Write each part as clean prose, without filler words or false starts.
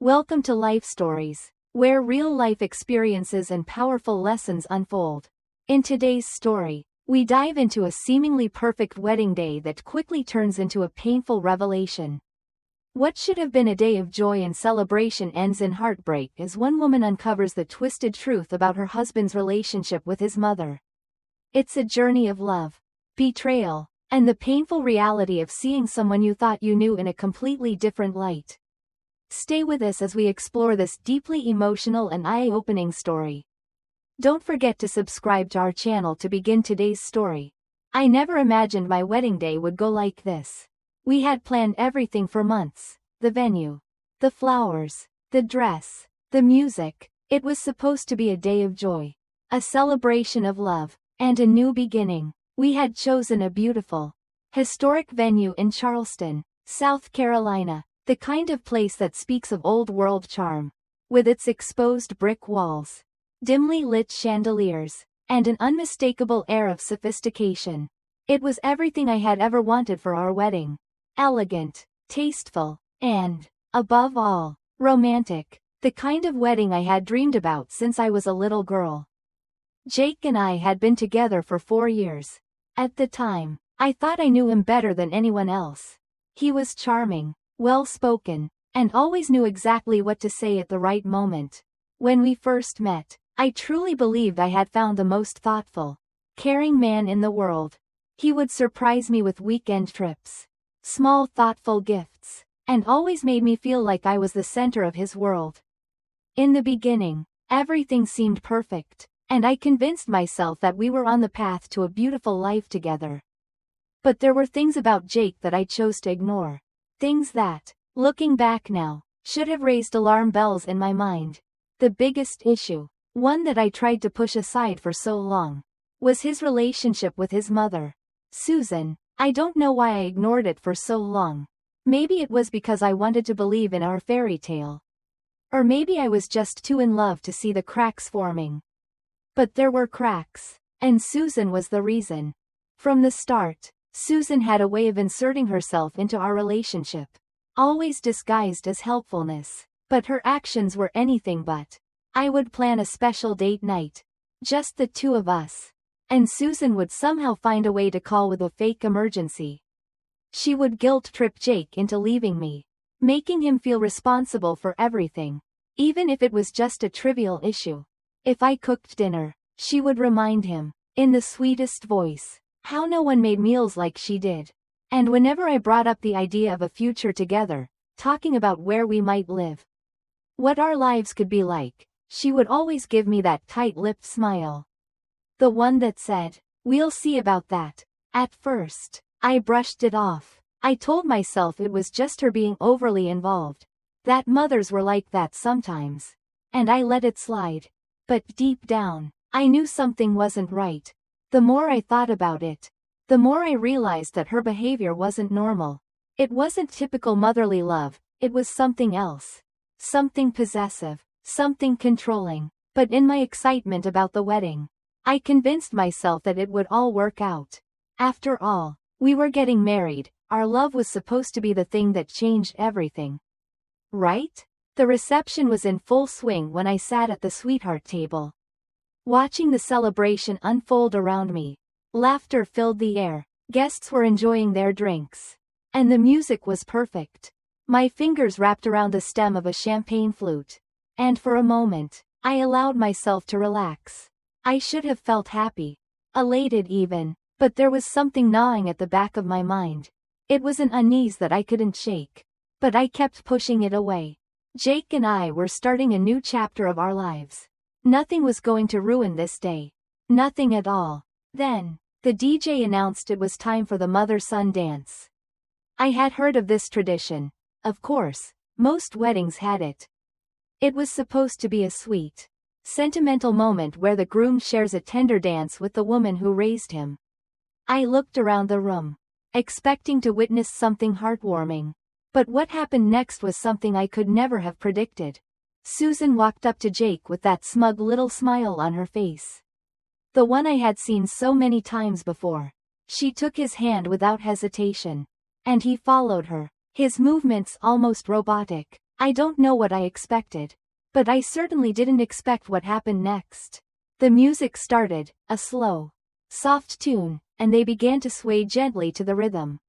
Welcome to Life Stories, where real-life experiences and powerful lessons unfold. In today's story, we dive into a seemingly perfect wedding day that quickly turns into a painful revelation. What should have been a day of joy and celebration ends in heartbreak as one woman uncovers the twisted truth about her husband's relationship with his mother. It's a journey of love, betrayal, and the painful reality of seeing someone you thought you knew in a completely different light. Stay with us as we explore this deeply emotional and eye-opening story. Don't forget to subscribe to our channel to begin today's story. I never imagined my wedding day would go like this. We had planned everything for months: the venue, the flowers, the dress, the music. It was supposed to be a day of joy, a celebration of love, and a new beginning. We had chosen a beautiful, historic venue in Charleston, South Carolina. The kind of place that speaks of old-world charm, with its exposed brick walls, dimly lit chandeliers, and an unmistakable air of sophistication. It was everything I had ever wanted for our wedding. Elegant, tasteful, and, above all, romantic. The kind of wedding I had dreamed about since I was a little girl. Jake and I had been together for 4 years. At the time, I thought I knew him better than anyone else. He was charming, well-spoken, and always knew exactly what to say at the right moment. When we first met, I truly believed I had found the most thoughtful, caring man in the world. He would surprise me with weekend trips, small thoughtful gifts, and always made me feel like I was the center of his world. In the beginning, everything seemed perfect, and I convinced myself that we were on the path to a beautiful life together. But there were things about Jake that I chose to ignore. Things that, looking back now, should have raised alarm bells in my mind. The biggest issue, one that I tried to push aside for so long, was his relationship with his mother, Susan. I don't know why I ignored it for so long. Maybe it was because I wanted to believe in our fairy tale. Or maybe I was just too in love to see the cracks forming. But there were cracks, and Susan was the reason. From the start, Susan had a way of inserting herself into our relationship, always disguised as helpfulness, but her actions were anything but. I would plan a special date night, just the two of us, and Susan would somehow find a way to call with a fake emergency. She would guilt-trip Jake into leaving me, making him feel responsible for everything, even if it was just a trivial issue. If I cooked dinner, she would remind him, in the sweetest voice, how no one made meals like she did. And whenever I brought up the idea of a future together, talking about where we might live, what our lives could be like, she would always give me that tight-lipped smile. The one that said, "We'll see about that." At first, I brushed it off. I told myself it was just her being overly involved, that mothers were like that sometimes, and I let it slide. But deep down, I knew something wasn't right. The more I thought about it, the more I realized that her behavior wasn't normal. It wasn't typical motherly love, it was something else. Something possessive, something controlling. But in my excitement about the wedding, I convinced myself that it would all work out. After all, we were getting married, our love was supposed to be the thing that changed everything. Right? The reception was in full swing when I sat at the sweetheart table, watching the celebration unfold around me. Laughter filled the air, guests were enjoying their drinks, and the music was perfect. My fingers wrapped around the stem of a champagne flute, and for a moment, I allowed myself to relax. I should have felt happy, elated even, but there was something gnawing at the back of my mind. It was an unease that I couldn't shake, but I kept pushing it away. Jake and I were starting a new chapter of our lives. Nothing was going to ruin this day. Nothing at all. Then, the DJ announced it was time for the mother-son dance. I had heard of this tradition. Of course, most weddings had it. It was supposed to be a sweet, sentimental moment where the groom shares a tender dance with the woman who raised him. I looked around the room, expecting to witness something heartwarming. But what happened next was something I could never have predicted. Susan walked up to Jake with that smug little smile on her face, the one I had seen so many times before. She took his hand without hesitation, and he followed her, his movements almost robotic. I don't know what I expected. But I certainly didn't expect what happened next. The music started, a slow, soft tune, and they began to sway gently to the rhythm.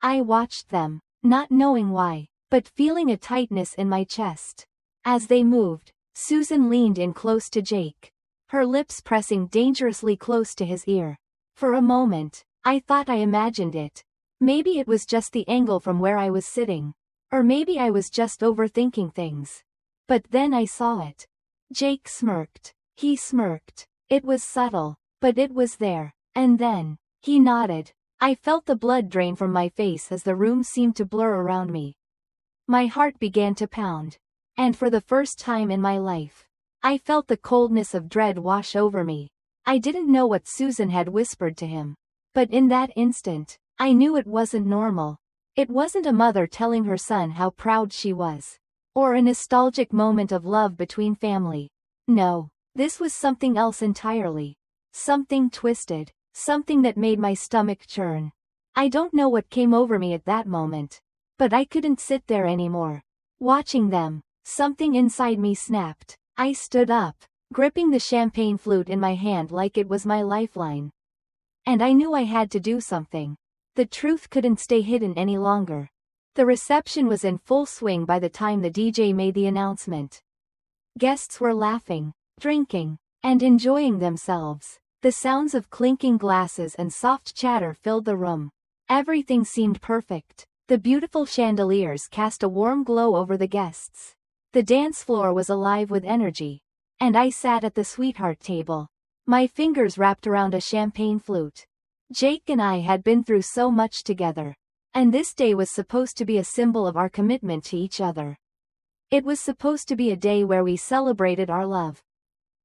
I watched them, not knowing why, but feeling a tightness in my chest. As they moved, Susan leaned in close to Jake, her lips pressing dangerously close to his ear. For a moment, I thought I imagined it. Maybe it was just the angle from where I was sitting. Or maybe I was just overthinking things. But then I saw it. Jake smirked. He smirked. It was subtle, but it was there. And then, he nodded. I felt the blood drain from my face as the room seemed to blur around me. My heart began to pound. And for the first time in my life, I felt the coldness of dread wash over me. I didn't know what Susan had whispered to him. But in that instant, I knew it wasn't normal. It wasn't a mother telling her son how proud she was. Or a nostalgic moment of love between family. No, this was something else entirely. Something twisted. Something that made my stomach churn. I don't know what came over me at that moment. But I couldn't sit there anymore. Watching them, something inside me snapped. I stood up, gripping the champagne flute in my hand like it was my lifeline. And I knew I had to do something. The truth couldn't stay hidden any longer. The reception was in full swing by the time the DJ made the announcement. Guests were laughing, drinking, and enjoying themselves. The sounds of clinking glasses and soft chatter filled the room. Everything seemed perfect. The beautiful chandeliers cast a warm glow over the guests. The dance floor was alive with energy. And I sat at the sweetheart table, my fingers wrapped around a champagne flute. Jake and I had been through so much together. And this day was supposed to be a symbol of our commitment to each other. It was supposed to be a day where we celebrated our love.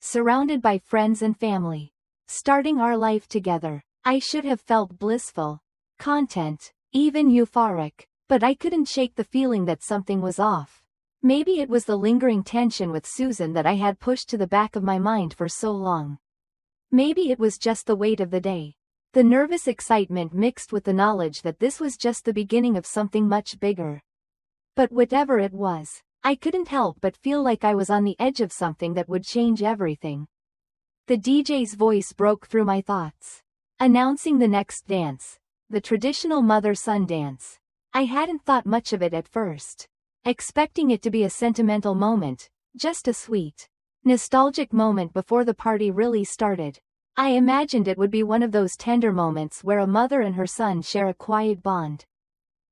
Surrounded by friends and family. Starting our life together. I should have felt blissful, content, even euphoric. But I couldn't shake the feeling that something was off. Maybe it was the lingering tension with Susan that I had pushed to the back of my mind for so long. Maybe it was just the weight of the day. The nervous excitement mixed with the knowledge that this was just the beginning of something much bigger. But whatever it was, I couldn't help but feel like I was on the edge of something that would change everything. The DJ's voice broke through my thoughts, announcing the next dance, the traditional mother-son dance. I hadn't thought much of it at first, expecting it to be a sentimental moment, just a sweet, nostalgic moment before the party really started. I imagined it would be one of those tender moments where a mother and her son share a quiet bond.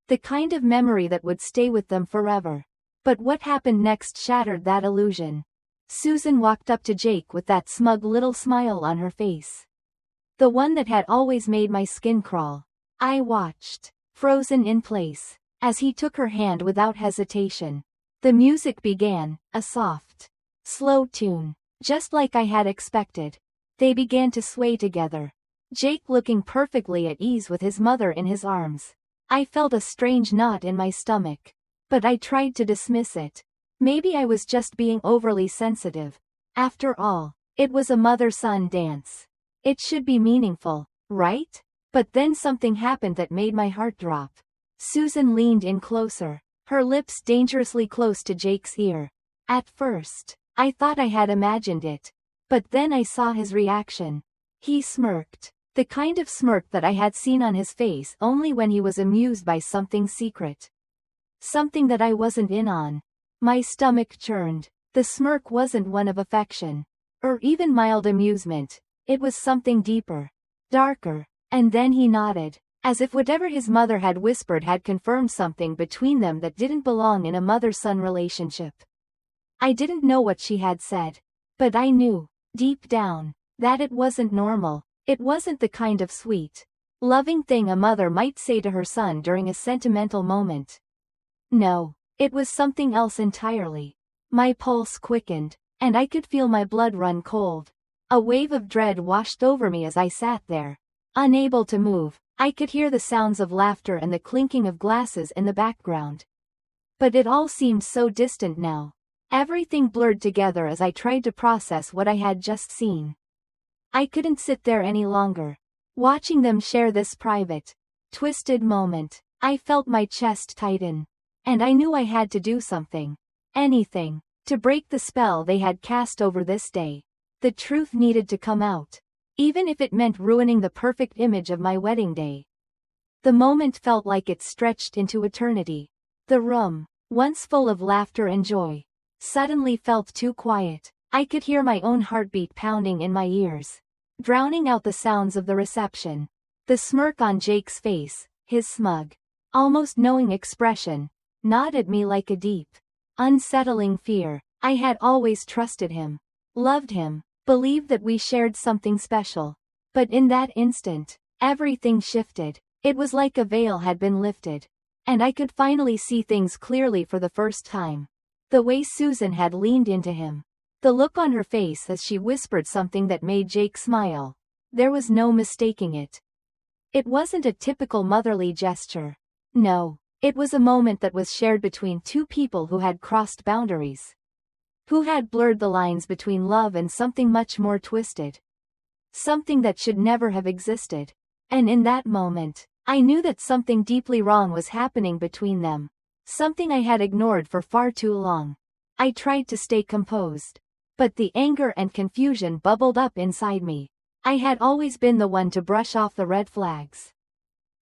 The kind of memory that would stay with them forever. But what happened next shattered that illusion. Susan walked up to Jake with that smug little smile on her face. The one that had always made my skin crawl. I watched, frozen in place, as he took her hand without hesitation. The music began, a soft, slow tune, just like I had expected. They began to sway together. Jake looking perfectly at ease with his mother in his arms. I felt a strange knot in my stomach. But I tried to dismiss it. Maybe I was just being overly sensitive. After all, it was a mother-son dance. It should be meaningful, right? But then something happened that made my heart drop. Susan leaned in closer, her lips dangerously close to Jake's ear. At first, I thought I had imagined it. But then I saw his reaction. He smirked. The kind of smirk that I had seen on his face only when he was amused by something secret. Something that I wasn't in on. My stomach churned. The smirk wasn't one of affection. Or even mild amusement. It was something deeper. Darker. And then he nodded. As if whatever his mother had whispered had confirmed something between them that didn't belong in a mother-son relationship. I didn't know what she had said. But I knew, deep down, that it wasn't normal. It wasn't the kind of sweet, loving thing a mother might say to her son during a sentimental moment. No, it was something else entirely. My pulse quickened, and I could feel my blood run cold. A wave of dread washed over me as I sat there. Unable to move, I could hear the sounds of laughter and the clinking of glasses in the background. But it all seemed so distant now. Everything blurred together as I tried to process what I had just seen. I couldn't sit there any longer. Watching them share this private, twisted moment, I felt my chest tighten. And I knew I had to do something. Anything. To break the spell they had cast over this day. The truth needed to come out. Even if it meant ruining the perfect image of my wedding day. The moment felt like it stretched into eternity. The room, once full of laughter and joy, suddenly felt too quiet. I could hear my own heartbeat pounding in my ears, drowning out the sounds of the reception. The smirk on Jake's face, his smug, almost knowing expression, gnawed at me like a deep, unsettling fear. I had always trusted him, loved him, believed that we shared something special. But in that instant, everything shifted. It was like a veil had been lifted. And I could finally see things clearly for the first time. The way Susan had leaned into him. The look on her face as she whispered something that made Jake smile. There was no mistaking it. It wasn't a typical motherly gesture. No, it was a moment that was shared between two people who had crossed boundaries. Who had blurred the lines between love and something much more twisted. Something that should never have existed. And in that moment, I knew that something deeply wrong was happening between them. Something I had ignored for far too long. I tried to stay composed. But the anger and confusion bubbled up inside me. I had always been the one to brush off the red flags.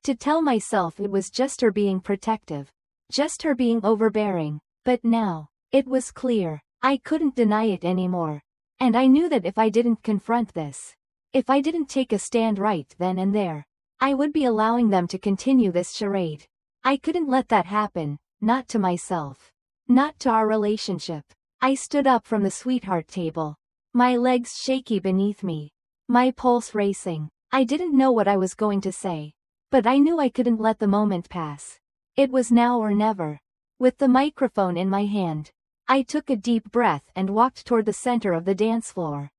To tell myself it was just her being protective. Just her being overbearing. But now, it was clear. I couldn't deny it anymore. And I knew that if I didn't confront this, if I didn't take a stand right then and there, I would be allowing them to continue this charade. I couldn't let that happen, not to myself. Not to our relationship. I stood up from the sweetheart table. My legs shaky beneath me. My pulse racing. I didn't know what I was going to say. But I knew I couldn't let the moment pass. It was now or never. With the microphone in my hand, I took a deep breath and walked toward the center of the dance floor.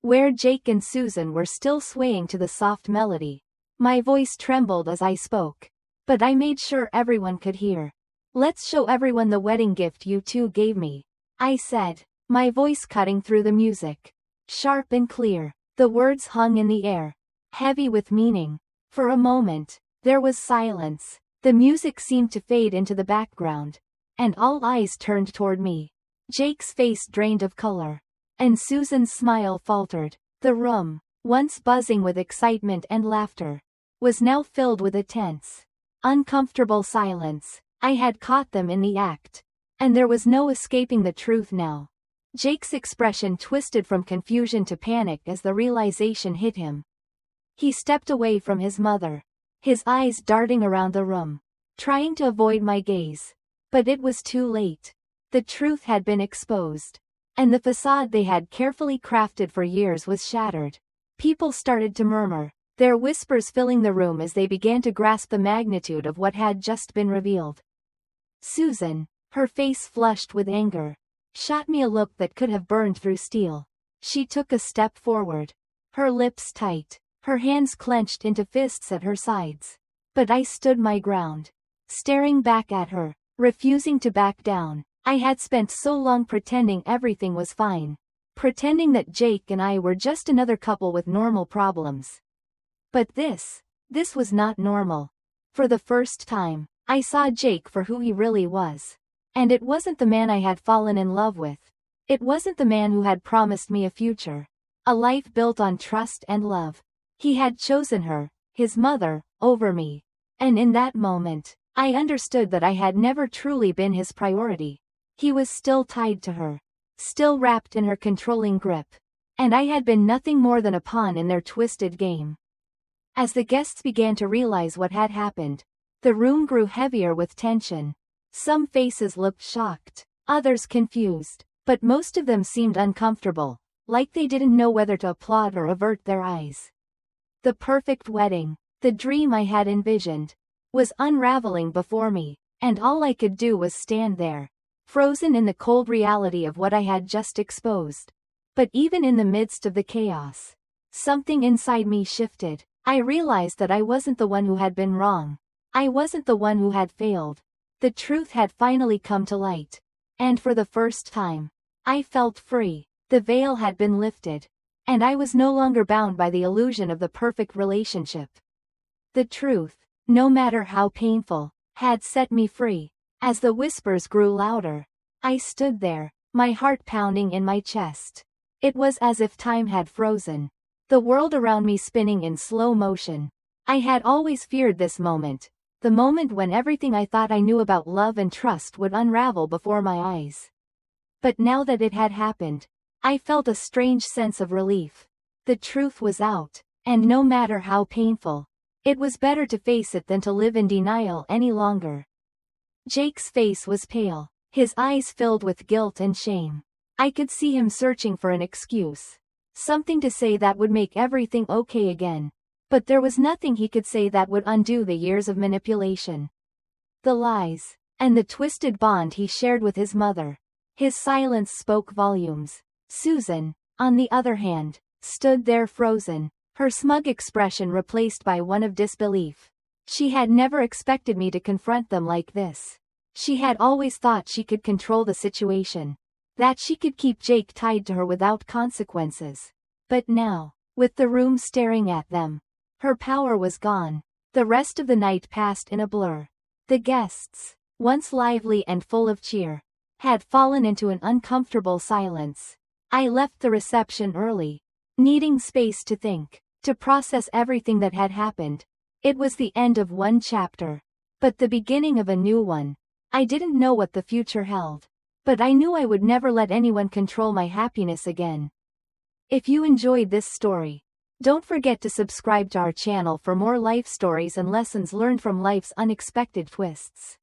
Where Jake and Susan were still swaying to the soft melody. My voice trembled as I spoke. But I made sure everyone could hear. Let's show everyone the wedding gift you two gave me, I said, my voice cutting through the music. Sharp and clear, the words hung in the air, heavy with meaning. For a moment, there was silence. The music seemed to fade into the background. And all eyes turned toward me. Jake's face drained of color. And Susan's smile faltered. The room, once buzzing with excitement and laughter, was now filled with a tense, uncomfortable silence. I had caught them in the act. And there was no escaping the truth now. Jake's expression twisted from confusion to panic as the realization hit him. He stepped away from his mother, his eyes darting around the room, trying to avoid my gaze. But it was too late. The truth had been exposed. And the facade they had carefully crafted for years was shattered. People started to murmur, their whispers filling the room as they began to grasp the magnitude of what had just been revealed. Susan, her face flushed with anger, shot me a look that could have burned through steel. She took a step forward, her lips tight, her hands clenched into fists at her sides. But I stood my ground, staring back at her, refusing to back down. I had spent so long pretending everything was fine. Pretending that Jake and I were just another couple with normal problems. But this was not normal. For the first time, I saw Jake for who he really was. And it wasn't the man I had fallen in love with. It wasn't the man who had promised me a future. A life built on trust and love. He had chosen her, his mother, over me. And in that moment, I understood that I had never truly been his priority. He was still tied to her. Still wrapped in her controlling grip. And I had been nothing more than a pawn in their twisted game. As the guests began to realize what had happened, the room grew heavier with tension. Some faces looked shocked, others confused, but most of them seemed uncomfortable, like they didn't know whether to applaud or avert their eyes. The perfect wedding, the dream I had envisioned, was unraveling before me, and all I could do was stand there, frozen in the cold reality of what I had just exposed. But even in the midst of the chaos, something inside me shifted. I realized that I wasn't the one who had been wrong. I wasn't the one who had failed. The truth had finally come to light. And for the first time, I felt free. The veil had been lifted. And I was no longer bound by the illusion of the perfect relationship. The truth, no matter how painful, had set me free. As the whispers grew louder, I stood there, my heart pounding in my chest. It was as if time had frozen, the world around me spinning in slow motion. I had always feared this moment, the moment when everything I thought I knew about love and trust would unravel before my eyes. But now that it had happened, I felt a strange sense of relief. The truth was out, and no matter how painful, it was better to face it than to live in denial any longer. Jake's face was pale, his eyes filled with guilt and shame. I could see him searching for an excuse, something to say that would make everything okay again. But there was nothing he could say that would undo the years of manipulation. The lies, and the twisted bond he shared with his mother. His silence spoke volumes. Susan, on the other hand, stood there frozen, her smug expression replaced by one of disbelief. She had never expected me to confront them like this. She had always thought she could control the situation, that she could keep Jake tied to her without consequences. But now, with the room staring at them, her power was gone. The rest of the night passed in a blur. The guests, once lively and full of cheer, had fallen into an uncomfortable silence. I left the reception early, needing space to think, to process everything that had happened. It was the end of one chapter, but the beginning of a new one. I didn't know what the future held, but I knew I would never let anyone control my happiness again. If you enjoyed this story, don't forget to subscribe to our channel for more life stories and lessons learned from life's unexpected twists.